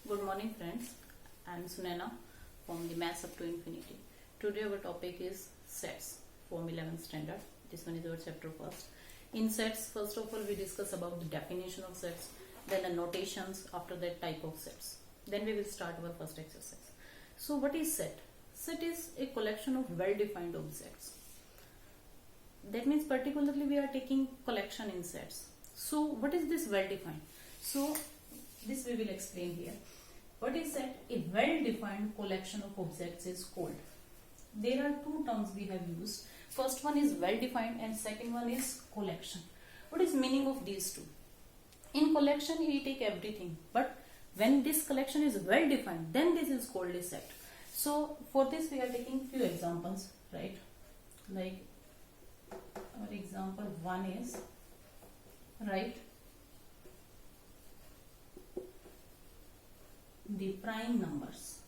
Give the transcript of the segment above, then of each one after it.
Good morning friends, I am Sunena from the Maths Up to Infinity. Today our topic is sets, Form 11 standard. This one is our chapter first. In sets, first of all we discuss about the definition of sets, then the notations, after that type of sets. Then we will start our first exercise. So what is set? Set is a collection of well-defined objects. That means particularly we are taking collection in sets. So what is this well-defined? So this we will explain here. What is set? A well-defined collection of objects is called. There are two terms we have used. First one is well-defined and second one is collection. What is meaning of these two? In collection we take everything, but when this collection is well-defined, then this is called a set. So for this we are taking few examples, right? Like our example one is, right, the prime numbers.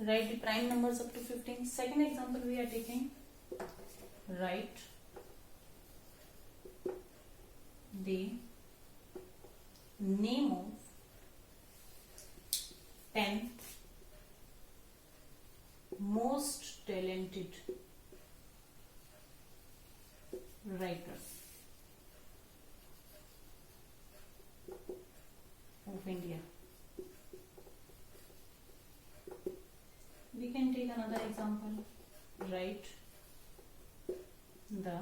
Write the prime numbers up to 15. Second example we are taking, write the name of 10 most talented writers of India. We can take another example, write the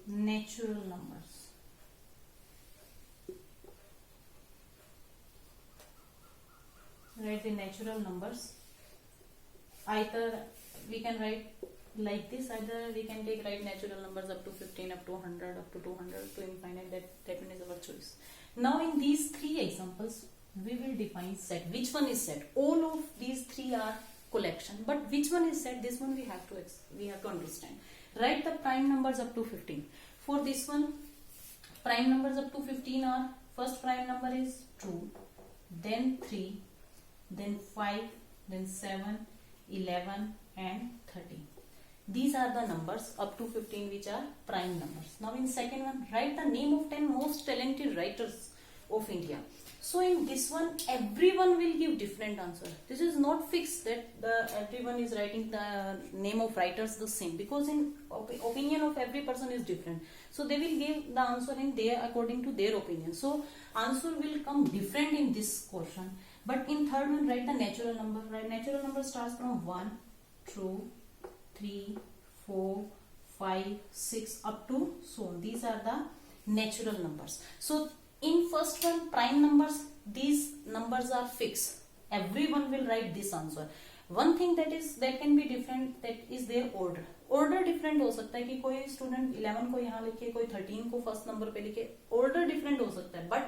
natural numbers. Write the natural numbers. Either we can write like this, either we can take write natural numbers up to 15, up to 100, up to 200, to infinite. That one is our choice. Now in these three examples we will define set. Which one is set? All of these three are collection, but which one is set? This one we have to understand. Write the prime numbers up to 15. For this one, prime numbers up to 15 are, first prime number is 2, then 3, then 5, then 7, 11 and 13. These are the numbers up to 15 which are prime numbers. Now in second one, write the name of 10 most talented writers of India. So in this one, everyone will give different answer. This is not fixed that everyone is writing the name of writers the same, because in opinion of every person is different. So they will give the answer in their according to their opinion. So answer will come different in this question. But in third one, write the natural number. Right, natural number starts from 1, 2, 3, 4, 5, 6 up to so on. These are the natural numbers. So in first one, prime numbers, these numbers are fixed. Everyone will write this answer. One thing that can be different, that is their order. Order different हो सकता है कि कोई student 11 को यहाँ लिखे, कोई 13 को फर्स्ट नंबर पे लिखे. Order different हो सकता है, but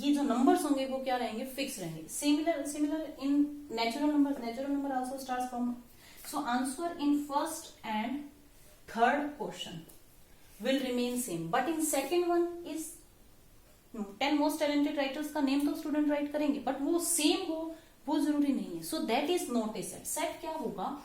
ये जो numbers होंगे वो क्या रहेंगे? Fixed रहेंगे. Similar in natural numbers. Natural number also starts from. So answer in first and third question will remain same, but in second one is 10 most talented writers का नेम तो student right करेंगे, but वो same हो वो जरूरी नहीं है. So that is not A set. Set क्या होगा?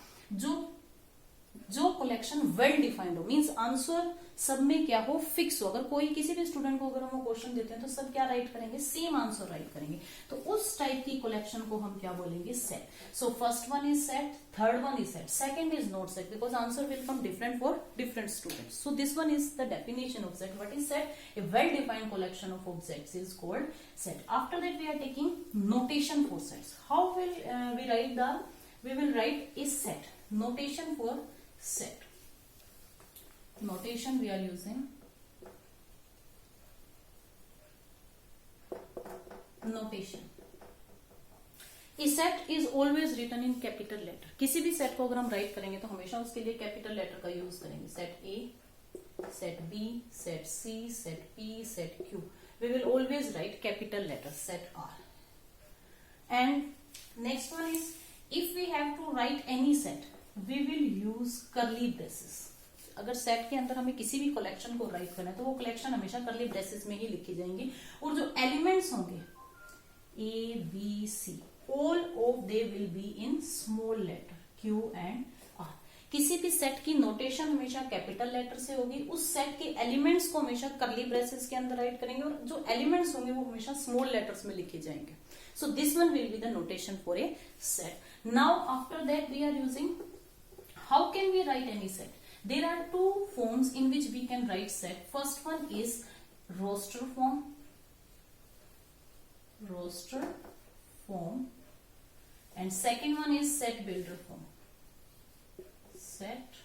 जो कलेक्शन वेल डिफाइंड हो, मींस आंसर सब में क्या हो? फिक्स हो. अगर कोई किसी भी स्टूडेंट को अगर हम क्वेश्चन देते हैं तो सब क्या राइट करेंगे? सेम आंसर राइट करेंगे. तो उस टाइप की कलेक्शन को हम क्या बोलेंगे? Set. So first one is set, third one is set, second is not set, because answer will come different for different students. So this one is the definition of set. What is set? A well defined collection of objects is called set. After that we are taking notation for sets. How will we will write a set. Notation for set. Notation we are using notation. A set is always written in capital letter. किसी भी set को अगर हम right करेंगे तो हमेशा उसके लिए कैपिटल लेटर का यूज करेंगे. Set A, set B, set C, set P, set Q. We will always write capital letters, set R. And next one is, if we have to write any set, we will use curly braces. अगर set के अंदर हमें किसी भी collection को right करना है तो वो कलेक्शन हमेशा कर्ली ब्रेसेस में ही लिखी जाएंगी. और जो एलिमेंट्स होंगे A, B, C, all of they will be in small letter Q and R. किसी भी सेट की नोटेशन हमेशा कैपिटल लेटर से होगी, उस सेट के एलिमेंट्स को हमेशा कर्ली ब्रेसेस के अंदर राइट करेंगे, और जो एलिमेंट्स होंगे वो हमेशा स्मॉल लेटर्स में लिखे जाएंगे. So this one will be the notation for a set. Now after that we are using, how can we write any set? There are two forms in which we can write set. First one is roster form. Roster form. And second one is set builder form. Set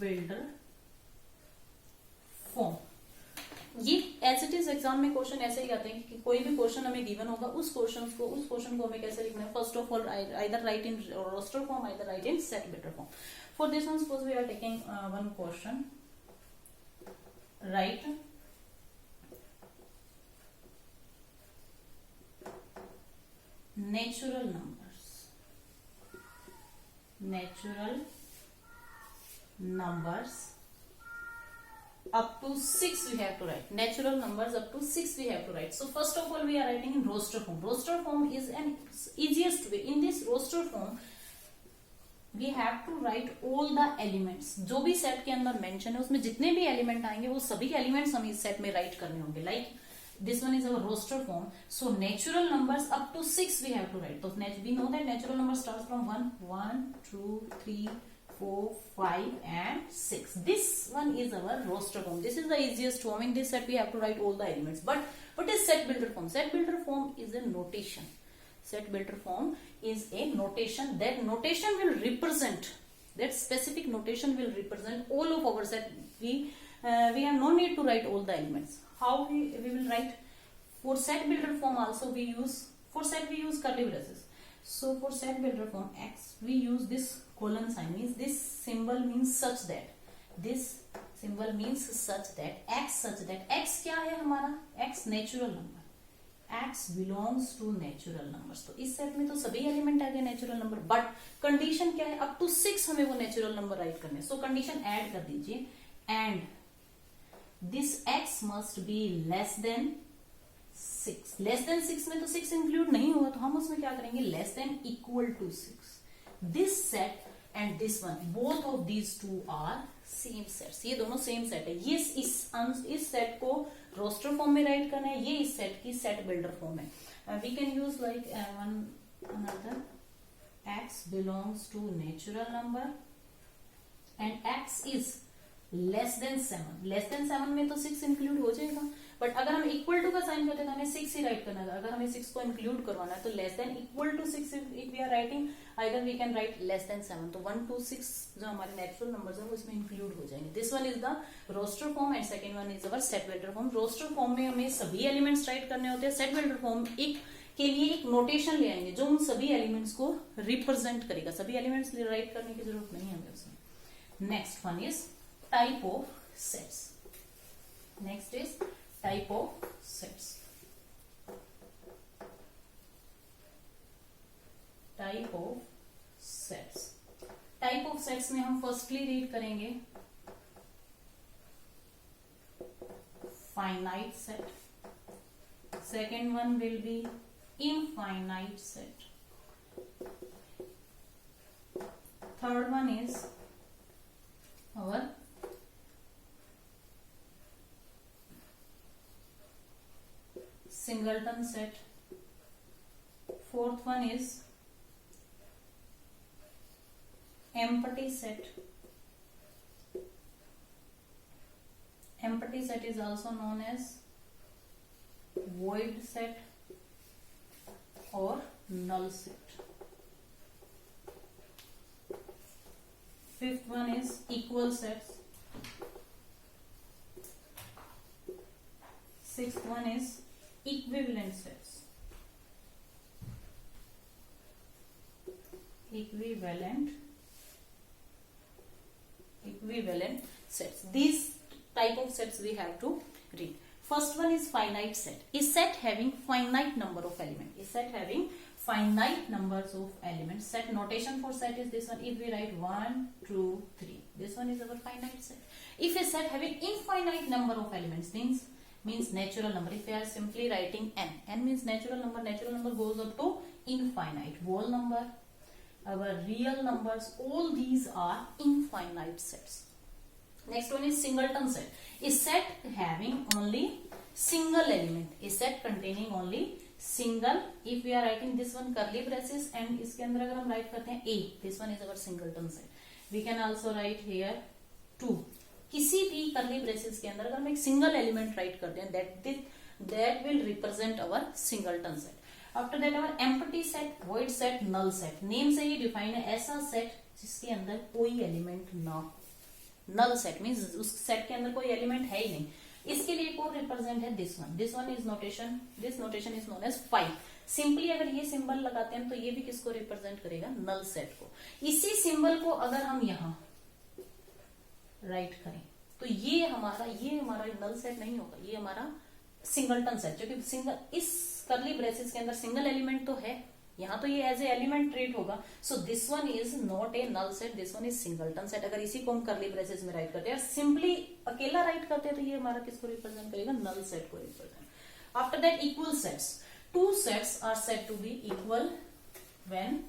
builder form. ये as it is exam में question ऐसे ही आते हैं कि कोई भी question हमें given होगा, उस क्वेश्चन को हमें कैसे लिखना है. First of all either write in roster form, either write in set builder form. For this one suppose we are taking one question, right natural numbers up to 6 we have to write. Natural numbers up to 6 we have to write. So first of all we are writing in roster form. Roster form is an easiest way. In this roster form we have to write all the elements. जो भी set के अंदर mention है उसमें जितने भी element आएंगे वो सभी एलिमेंट्स हमें इस सेट में राइट करने होंगे. Like this one is our roster form. So natural numbers up to 6 we have to write. So we know that natural number starts from 1, 2, 3, 4, 5 and 6. This one is our roster form. This is the easiest form. In this set we have to write all the elements. But what is set builder form? Set builder form is a notation. Set builder form is a notation. That notation will represent, that specific notation will represent all of our set. We have no need to write all the elements. How we will write? For set builder form also we use, for set we use curly braces. So for set builder form x we use this colon sign, means this symbol means such that, this symbol means such that, x such that. x क्या है हमारा? x natural number, x belongs to natural numbers. तो इस set में तो सभी element आ गए natural number, but condition क्या है? अप टू 6 हमें वो नेचुरल नंबर राइट करने. सो कंडीशन ऐड कर दीजिए, and this x must be less than 6. Less than 6 में तो 6 इंक्लूड नहीं होगा, तो हम उसमें क्या करेंगे? Less than equal to 6. This set and this one, both of these two are same sets. ये दोनों सेम सेट है. ये इस सेट को रोस्टर फॉर्म में राइट करना है, ये इस सेट की सेट बिल्डर फॉर्म है. We can use like one another, x belongs to natural number and x is less than 7. Less than 7 में तो 6 इंक्लूड हो जाएगा, बट अगर हम इक्वल टू का साइन करते हैं तो हमें 6 ही राइट करना है. अगर हमें 6 को इंक्लूड करवाना है तो less than equal to 6 if we are writing, either we can write less than 7. तो 1 to 6 जो हमारे नेचुरल नंबर्स हैं वो इसमें इंक्लूड हो जाएंगे. This one is the roster form and second one is our set builder form. Roster form में हमें सभी एलिमेंट्स राइट करने होते हैं. सेट बिल्डर फॉर्म एक के लिए एक नोटेशन ले आएंगे जो उन सभी एलिमेंट्स को रिप्रेजेंट करेगा. सभी एलिमेंट्स राइट करने की जरूरत नहीं है हमें उसमें. Next one is type of sets. Next is type of sets. Type of sets. Type of sets में हम फर्स्टली रीड करेंगे finite set. Second one will be infinite set. Third one is our singleton set. Fourth one is empty set. Empty set is also known as void set or null set. Fifth one is equal sets. Sixth one is equivalent sets. Equivalent sets. These type of sets we have to read. First one is finite set. A set having finite number of elements. A set having finite numbers of elements. Set notation for set is this one. If we write 1, 2, 3, this one is our finite set. If a set having infinite number of elements means natural number. If we are simply writing n means natural number. Natural number goes up to infinite. Whole number, our real numbers, all these are infinite sets. Next one is singleton set. A set having only single element, a set containing only single. If we are writing this one curly braces and इसके अंदर अगर हम write करते हैं a, this one is our singleton set. We can also write here 2. किसी भी curly braces के अंदर अगर हम एक single element write करते हैं, that will represent our singleton set. After that our empty set, void set, null set. Name से ही डिफाइन है ऐसा सेट जिसके अंदर कोई एलिमेंट ना हो. नल सेट मीन्स उस सेट के अंदर कोई एलिमेंट है ही नहीं. इसके लिए को रिप्रेजेंट है this one is notation, this notation is known as 5. Simply अगर ये सिंबल लगाते हैं तो ये भी किसको रिप्रेजेंट करेगा, नल सेट को. इसी सिंबल को अगर हम यहां राइट करें तो ये हमारा नल सेट नहीं होगा, ये हमारा सिंगलटन सेट. जो कि सिंगल, इस करली ब्रेसेस के अंदर सिंगल एलिमेंट तो है, यहां तो ये एज ए एलिमेंट ट्रीट होगा. So this one is not a null set, this one is singleton set. अगर इसी को हम करली ब्रेसेस में राइट करते हैं, सिंपली अकेला राइट करते हैं तो ये हमारा किसको रिप्रेजेंट करेगा, नल सेट को represent. After that equal sets. Two sets are said to be equal when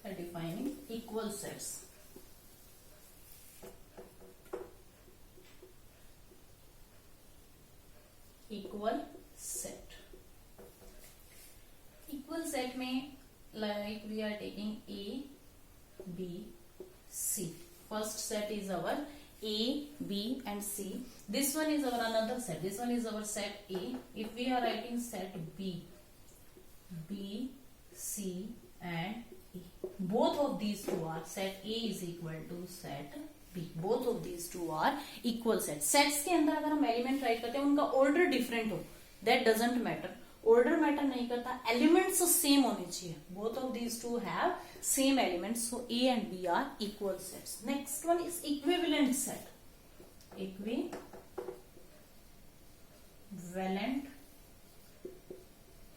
defining equal sets. Equal set, equal set में like we are taking A, B, C. First set is our A, B and C. This one is our another set. This one is our set A. If we are writing set B, B, C and E. Both of these two are, set A is equal to set B. Both of these two are equal sets. Sets के अंदर अगर हम element right करते हैं उनका order different हो, that doesn't matter. Order matter नहीं करता, एलिमेंट्स सेम होने चाहिए. Both of these two have same elements, so A and B are equal sets. Next one is equivalent set. Equivalent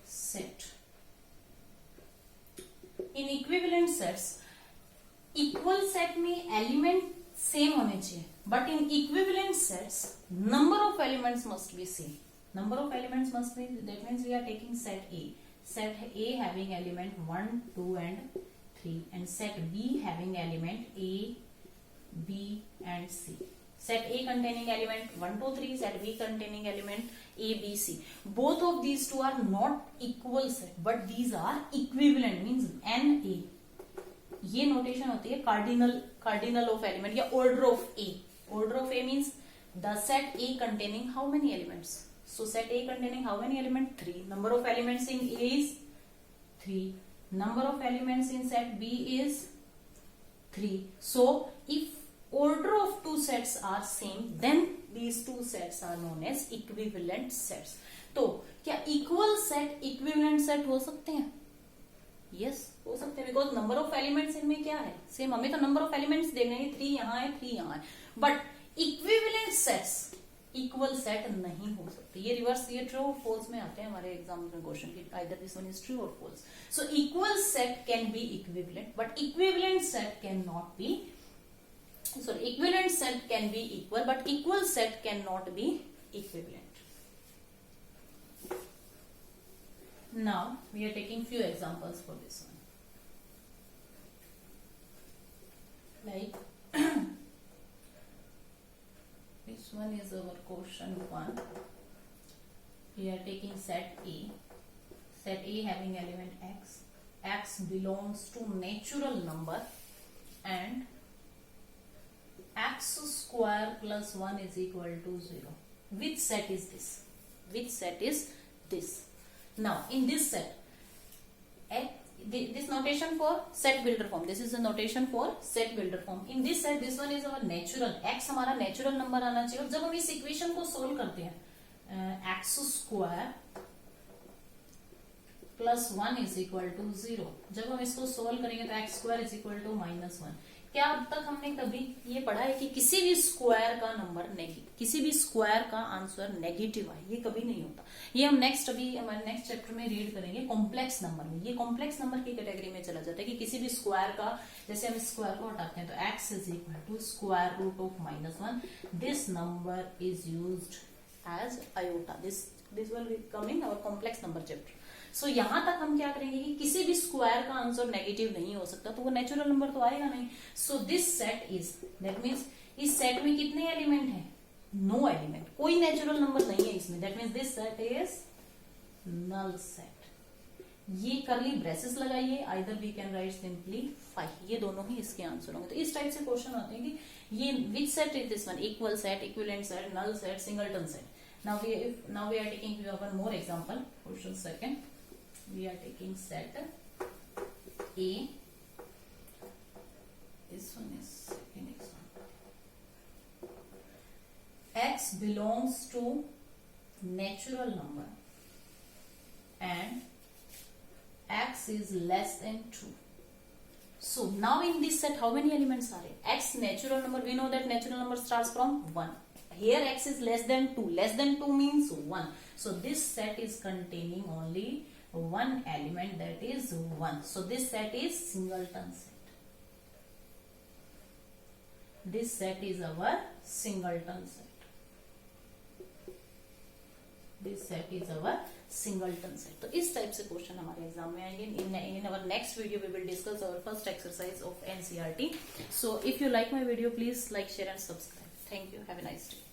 set. In equivalent sets, equal set में element सेम होने चाहिए, but in equivalent sets number of elements must be same. Number of elements must be, that means we are taking set A. Set A having element 1, 2 and 3 and set B having element A, B and C. Set A containing element 1, 2, 3, set B containing element A, B, C. Both of these two are not equal set, but these are equivalent, means NA. ये notation होती है cardinal of element या order of A. Order of A means the set A containing how many elements? So set A containing how many elements? 3. Number of elements in A is 3. Number of elements in set B is 3. So if order of two sets are same, then these two sets are known as equivalent sets. तो क्या equal set equivalent set हो सकते हैं? Yes, हो सकते हैं, because number of elements इनमें क्या है, सेम. हमें तो number of elements देखने हैं, 3 यहाँ है, 3 यहाँ है, but equivalent sets equal set नहीं हो सकते. ये रिवर्स, ये ट्रू और फॉल्स में आते हैं हमारे एग्जाम में क्वेश्चन की, either this one is true और false. So equal set can be equivalent, but equivalent set can not be, sorry, equivalent set can be equal but equal set can not be equivalent. Now we are taking few examples for this one. Like this one is our question 1. We are taking set A. Set A having element x. X belongs to natural number and x square plus 1 is equal to 0. Which set is this? Which set is this? Now in this set, this notation for set builder form, this is the notation for set builder form. In this set, this one is our natural, x हमारा natural number आना चाहिए. और जब हम इस equation को solve करते हैं, x square plus 1 is equal to 0, जब हम इसको सोल्व करेंगे तो x square is equal to -1. क्या अब तक हमने कभी ये पढ़ा है कि किसी भी स्क्वायर का नंबर नेगेटिव, किसी भी स्क्वायर का आंसर नेगेटिव है? ये कभी नहीं होता. ये हम अभी हमारे नेक्स्ट चैप्टर में रीड करेंगे कॉम्प्लेक्स नंबर में. ये कॉम्प्लेक्स नंबर की कैटेगरी में चला जाता है कि किसी भी स्क्वायर का, जैसे हम स्क्वायर को हटाते हैं तो x is equal to square root of -1. This number is used as iota. This will be coming our complex number chapter. So यहां तक हम क्या करेंगे कि किसी भी स्क्वायर का आंसर नेगेटिव नहीं हो सकता, तो वो नेचुरल नंबर तो आएगा नहीं. So this set is, that means इस सेट में कितने एलिमेंट हैं? नो एलिमेंट, कोई नेचुरल नंबर नहीं है इसमें. That means this set is null set. ये करली ब्रेसेस लगाइए, either we can write simply 5. ये दोनों ही इसके आंसर होंगे. तो इस टाइप से क्वेश्चन होते हैं कि ये which set is this one, equal set, equivalent set, null set, singleton set. Now we are taking one more example. Question second. We are taking set A. This one is second example. X belongs to natural number and X is less than 2. So now in this set, how many elements are there? X natural number. We know that natural number starts from 1. Here X is less than 2. Less than 2 means 1. So this set is containing only one element, that is 1. So this set is singleton set. This set is our singleton set. This set is our singleton set. तो इस type से question हमारे exam में आएंगे. In our next video we will discuss our first exercise of NCERT. So if you like my video, please like, share and subscribe. Thank you. Have a nice day.